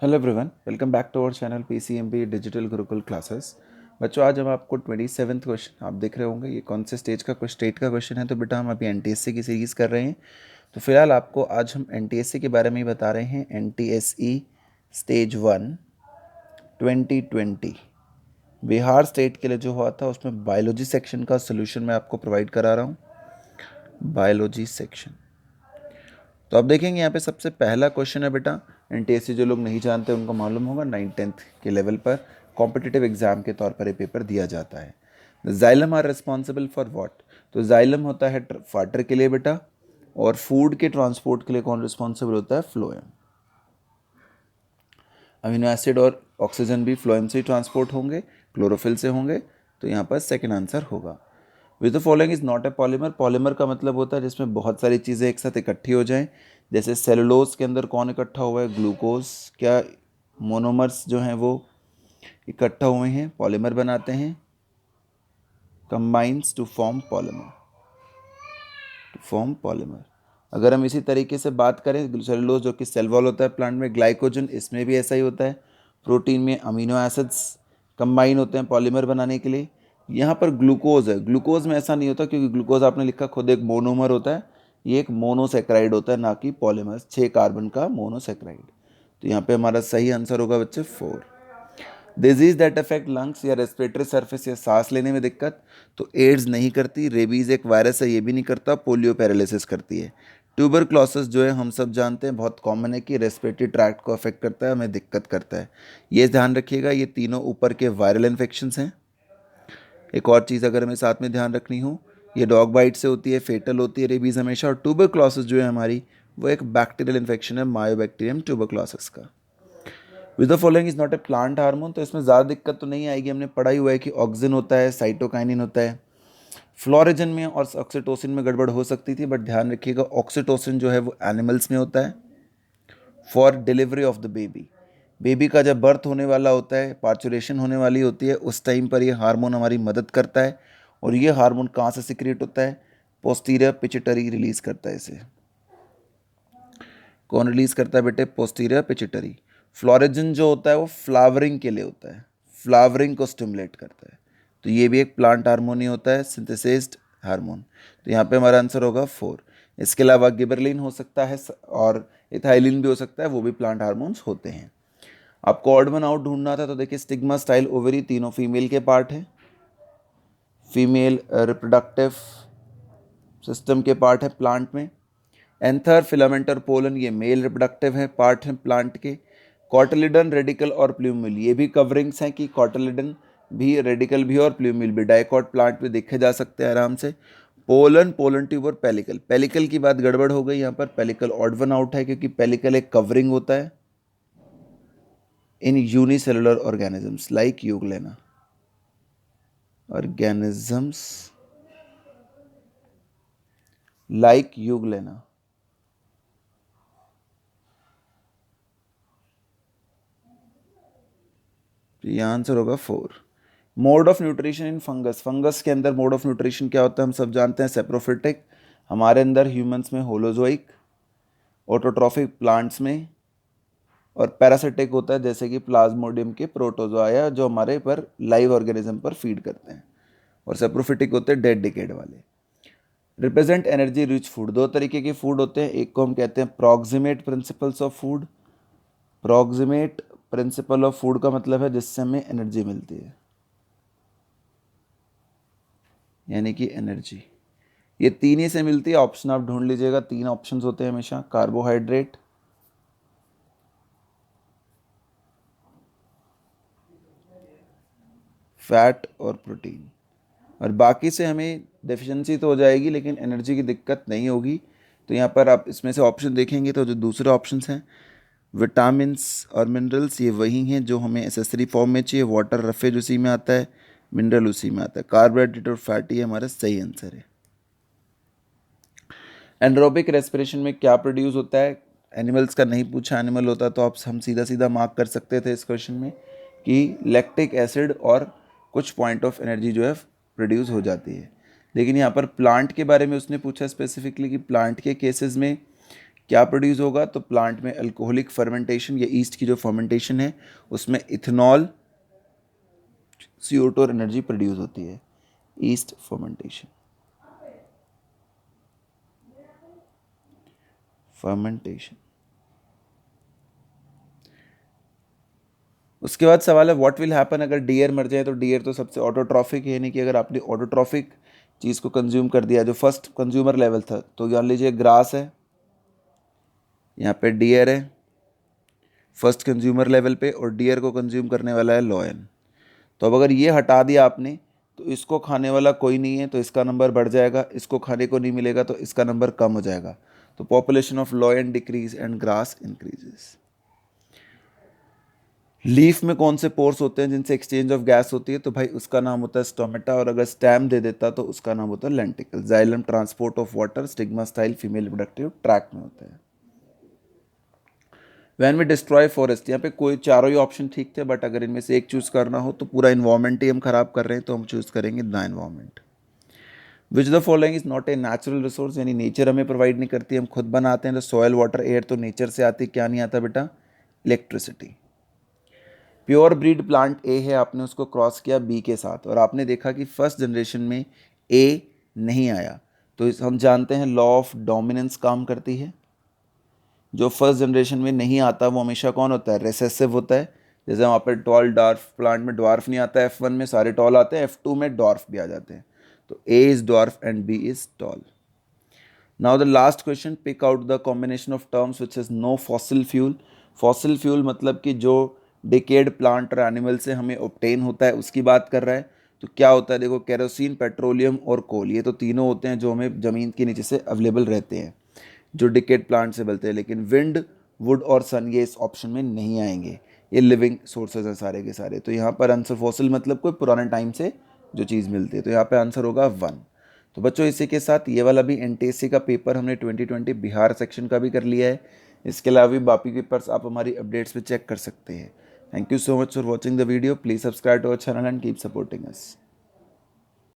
Hello everyone, welcome back to our channel PCMB digital Gurukul classes. बच्चों, आज हम आपको 27th क्वेश्चन आप देख रहे होंगे। ये कौन से स्टेट का क्वेश्चन है? तो बेटा हम अभी एनटीएससी की सीरीज़ कर रहे हैं। तो फिलहाल आपको आज हम एनटीएससी के बारे में ही बता रहे हैं। एनटीएसई स्टेज 1 2020 बिहार स्टेट के लिए जो हुआ था, उसमें बायोलॉजी सेक्शन का सोल्यूशन मैं आपको प्रोवाइड करा रहा हूँ। बायोलॉजी सेक्शन, तो आप देखेंगे यहाँ पे सबसे पहला क्वेश्चन है बेटा। एनटीएससी जो लोग नहीं जानते उनको मालूम होगा, 9th-10th के लेवल पर कॉम्पिटिटिव एग्जाम के तौर पर ये पेपर दिया जाता है। Xylem are responsible for what? तो जाइलम होता है वाटर के लिए बेटा, और फूड के ट्रांसपोर्ट के लिए कौन रिस्पॉन्सिबल होता है? फ्लोएम। अमीनो एसिड और ऑक्सीजन भी फ्लोएम से ही ट्रांसपोर्ट होंगे, क्लोरोफिल से होंगे। तो यहाँ पर सेकेंड आंसर होगा। With the following is not a polymer. Polymer का मतलब होता है जिसमें बहुत सारी चीज़ें एक साथ इकट्ठी हो जाएं। जैसे सेलुलोज के अंदर कौन इकट्ठा हुआ है? ग्लूकोज। क्या मोनोमर्स जो हैं वो इकट्ठा हुए हैं, पॉलीमर बनाते हैं? Combines to form polymer, to form polymer. अगर हम इसी तरीके से बात करें, सेलुलोज जो कि सेल वॉल होता है प्लांट में, ग्लाइकोजन इसमें भी ऐसा ही होता है। प्रोटीन में अमीनो एसिड्स कंबाइन होते हैं पॉलीमर बनाने के लिए। यहाँ पर ग्लूकोज है, ग्लूकोज में ऐसा नहीं होता क्योंकि ग्लूकोज आपने लिखा खुद एक मोनोमर होता है। ये एक मोनोसेक्राइड होता है, ना कि पॉलीमर। 6 कार्बन का मोनोसेक्राइड। तो यहाँ पे हमारा सही आंसर होगा बच्चे 4। डिजीज दैट अफेक्ट लंग्स या रेस्पिरेटरी सरफेस या सांस लेने में दिक्कत, तो एड्स नहीं करती। रेबीज एक वायरस है, ये भी नहीं करता। पोलियो पैरालिसिस करती है। ट्यूबरक्लोसिस जो है हम सब जानते हैं, बहुत कॉमन है कि रेस्पिरेटरी ट्रैक्ट को अफेक्ट करता है, हमें दिक्कत करता है। ये ध्यान रखिएगा, ये तीनों ऊपर के वायरल इन्फेक्शंस हैं। एक और चीज़ अगर हमें साथ में ध्यान रखनी हो, ये डॉग बाइट से होती है, फेटल होती है रेबीज़ हमेशा। और ट्यूबरक्लोसिस जो है हमारी, वो एक बैक्टीरियल इन्फेक्शन है, मायोबैक्टीरियम ट्यूबरक्लोसिस का। With the following is not a plant hormone, तो इसमें ज़्यादा दिक्कत तो नहीं आएगी। हमने पढ़ा ही हुआ है कि ऑक्सिन होता है, साइटोकाइनिन होता है। फ्लोरेजन में और ऑक्सीटोसिन में गड़बड़ हो सकती थी, बट ध्यान रखिएगा ऑक्सीटोसिन जो है वो एनिमल्स में होता है for delivery of the baby. Baby का जब बर्थ होने वाला होता है, पार्चुरेशन होने वाली होती है, उस टाइम पर ये हार्मोन हमारी मदद करता है। और ये हार्मोन कहाँ से सिक्रिएट होता है? पोस्टीरियर पिट्यूटरी रिलीज करता है इसे। कौन रिलीज करता है बेटे? Posterior pituitary. फ्लोरेजन जो होता है वो फ्लावरिंग के लिए होता है, फ्लावरिंग को स्टिमुलेट करता है। तो ये भी एक प्लांट हार्मोन ही होता है, सिंथेसाइज्ड हार्मोन। तो यहाँ पे हमारा आंसर होगा 4। इसके अलावा गिबरलिन हो सकता है और इथाइलिन भी हो सकता है, वो भी प्लांट हार्मोन्स होते हैं। आपको ऑड वन आउट ढूंढना था, तो देखिए स्टिग्मा, स्टाइल, ओवरी तीनों फीमेल के पार्ट हैं। फीमेल रिप्रोडक्टिव सिस्टम के पार्ट है प्लांट में। एंथर, फिलामेंट और पोलन ये मेल रिप्रोडक्टिव है, पार्ट हैं प्लांट के। कॉटलिडन, रेडिकल और प्ल्यूमिल ये भी कवरिंग्स हैं कि कॉटलिडन भी, रेडिकल भी और प्ल्यूमिल भी डाइकॉट प्लांट में देखे जा सकते हैं आराम से। पोलन, पोलन ट्यूब और पेलिकल, पेलिकल की बात गड़बड़ हो गई यहाँ पर। पेलिकल ऑड वन आउट है क्योंकि पेलिकल एक कवरिंग होता है इन unicellular organisms like euglena organisms like euglena. तो ये आंसर होगा 4। Mode of nutrition in fungus, fungus के अंदर मोड ऑफ न्यूट्रिशन क्या होता है हम सब जानते हैं, सेप्रोफिटिक। हमारे अंदर ह्यूमंस में होलोजोइक, ऑटोट्रॉफिक प्लांट्स में, और पैरासिटिक होता है जैसे कि प्लाज्मोडियम के प्रोटोजोआ जो हमारे पर लाइव ऑर्गेनिज्म पर फीड करते हैं। और सेप्रोफिटिक होते हैं डेड डिकेड वाले। रिप्रेजेंट एनर्जी रिच फूड, दो तरीके के फूड होते हैं। एक को हम कहते हैं proximate principles of food. Proximate principle of food का मतलब है जिससे हमें एनर्जी मिलती है, यानी कि एनर्जी ये तीन ही से मिलती है। ऑप्शन आप ढूंढ लीजिएगा, 3 ऑप्शंस होते हैं हमेशा, कार्बोहाइड्रेट, फैट और प्रोटीन। और बाकी से हमें डेफिशिएंसी तो हो जाएगी लेकिन एनर्जी की दिक्कत नहीं होगी। तो यहाँ पर आप इसमें से ऑप्शन देखेंगे तो जो दूसरे ऑप्शंस हैं, विटामिन्स और मिनरल्स, ये वही हैं जो हमें एसेसरी फॉर्म में चाहिए। वाटर रफेज उसी में आता है, मिनरल उसी में आता है। कार्बोहाइड्रेट और फैटी हमारा सही आंसर है। एनरोबिक रेस्पिरेशन में क्या प्रोड्यूस होता है? एनिमल्स का नहीं पूछा, एनिमल होता तो आप हम सीधा सीधा मार्क कर सकते थे इस क्वेश्चन में कि लैक्टिक एसिड और कुछ पॉइंट ऑफ एनर्जी जो है प्रोड्यूस हो जाती है। लेकिन यहाँ पर प्लांट के बारे में उसने पूछा स्पेसिफिकली कि प्लांट के केसेस में क्या प्रोड्यूस होगा, तो प्लांट में अल्कोहलिक फर्मेंटेशन या ईस्ट की जो फर्मेंटेशन है उसमें इथेनॉल, CO2 और एनर्जी प्रोड्यूस होती है, ईस्ट फर्मेंटेशन। उसके बाद सवाल है व्हाट विल हैपन अगर डियर मर जाए। तो डियर तो सबसे ऑटोट्रॉफिक है, यानी कि अगर आपने ऑटोट्रॉफिक चीज़ को कंज्यूम कर दिया, जो फर्स्ट कंज्यूमर लेवल था, तो जान लीजिए ग्रास है, यहाँ पे डियर है फर्स्ट कंज्यूमर लेवल पे, और डियर को कंज्यूम करने वाला है लॉयन। तो अब अगर ये हटा दिया आपने तो इसको खाने वाला कोई नहीं है, तो इसका नंबर बढ़ जाएगा, इसको खाने को नहीं मिलेगा तो इसका नंबर कम हो जाएगा। तो population of lion decrease and grass increases. Leaf में कौन से पोर्स होते हैं जिनसे एक्सचेंज ऑफ गैस होती है, तो भाई उसका नाम होता है स्टोमेटा, और अगर स्टेम दे देता तो उसका नाम होता है lenticel. Xylem transport of water, stigma style female reproductive tract में होता है। वैन वी डिस्ट्रॉय फॉरेस्ट, यहाँ पे कोई चारों ही ऑप्शन ठीक थे, बट अगर इनमें से एक चूज करना हो तो पूरा इन्वायरमेंट ही हम खराब कर रहे हैं, तो हम चूज करेंगे the environment. Which the following is not a natural resource, यानी नेचर हमें प्रोवाइड नहीं करती, हम खुद बनाते हैं। तो सॉयल वाटर एयर तो नेचर से आती, क्या नहीं आता बेटा, electricity. Pure breed plant A है, आपने उसको क्रॉस किया बी के साथ, और आपने देखा कि फर्स्ट जनरेशन में ए नहीं आया, तो हम जानते हैं लॉ ऑफ डोमिनेंस काम करती है। जो फर्स्ट जनरेशन में नहीं आता वो हमेशा कौन होता है, रिसेसिव होता है। जैसे वहाँ पर टॉल डॉर्फ प्लांट में डॉर्फ नहीं आता है, F1 में सारे टॉल आते हैं, F2 में डॉर्फ भी आ जाते हैं। तो A is dwarf and B is tall. Now the last question, pick out the combination of terms which is no fossil fuel. Fossil fuel मतलब कि जो डिकेड प्लांट और एनिमल से हमें ऑब्टेन होता है उसकी बात कर रहा है। तो क्या होता है, देखो केरोसिन, पेट्रोलियम और कोल, ये तो तीनों होते हैं जो हमें ज़मीन के नीचे से अवेलेबल रहते हैं, जो डिकेड प्लांट से बनते हैं। लेकिन विंड, वुड और सन ये इस ऑप्शन में नहीं आएंगे, ये लिविंग सोर्सेज हैं सारे के सारे। तो यहाँ पर आंसर फॉसिल मतलब कोई पुराने टाइम से जो चीज़ मिलती है, तो यहाँ पे आंसर होगा 1। तो बच्चों इसी के साथ ये वाला भी NTSC का पेपर हमने 2020 बिहार सेक्शन का भी कर लिया है। इसके अलावा भी बाकी पेपर्स आप हमारी अपडेट्स पे चेक कर सकते हैं। Thank you so much for watching the video. Please subscribe to our channel and keep supporting us.